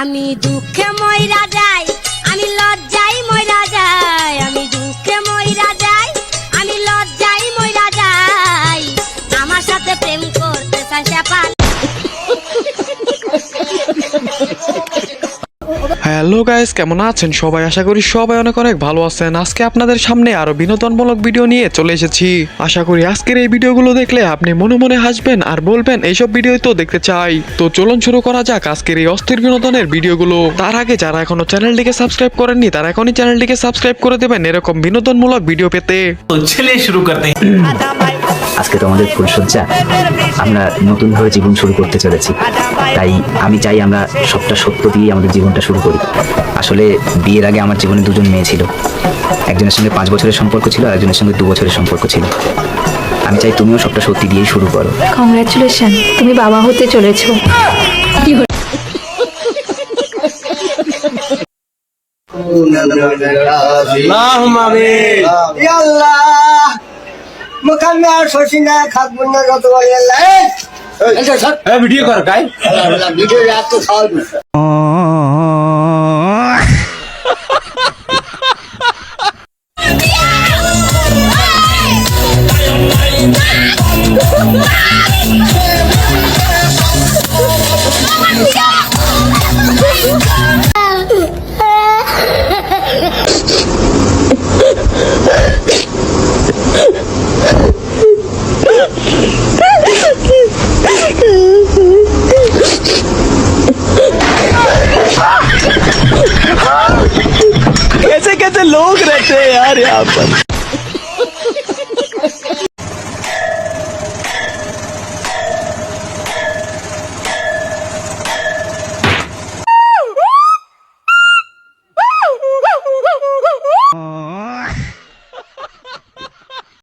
আমি দুঃখে মইরা যাই, আমি লজ্জায় মইরা যাই, আমি দুঃখে মইরা যাই, আমি লজ্জায় মইরা যাই। আমার সাথে প্রেম করতে চাই পাল। হ্যালো গাইস, কেমন আছেন সবাই? আশা করি সবাই অনেক অনেক ভালো আছেন। আজকে আপনাদের সামনে আরো বিনোদনমূলক ভিডিও নিয়ে চলে এসেছি। আশা করি আজকের এই ভিডিওগুলো দেখলে আপনি মনে মনে হাসবেন আর বলবেন এইসব ভিডিও তো দেখতে চাই। তো চলুন শুরু করা যাক আজকের এই অস্থির বিনোদনের ভিডিওগুলো। তার আগে যারা এখনো চ্যানেলটিকে সাবস্ক্রাইব করেননি তারা এখনই চ্যানেলটিকে সাবস্ক্রাইব করে দেবেন এরকম বিনোদনমূলক ভিডিও পেতে। তো চলিয়ে শুরু করতে हैं। আজকে তো আমাদের ফুলসজ্জা, আমরা নতুনভাবে জীবন শুরু করতে চলেছি। তাই আমি চাই আমরা সবটা সত্য দিয়ে আমাদের জীবনটা শুরু করি। আসলে বিয়ের আগে আমার জীবনে দুজন মেয়ে ছিল, একজনের সঙ্গে 5 বছরের সম্পর্ক ছিল আর একজনের সঙ্গে 2 বছরের সম্পর্ক ছিল। আমি চাই তুমিও সবটা সত্যি দিয়েই শুরু করো। কংগ্রাচুলেশন, তুমি বাবা হতে চলেছো। वीडियो कर गाय ভিডিও এত সহজ না। कैसे कैसे लोग रहते हैं यार यहाँ पर।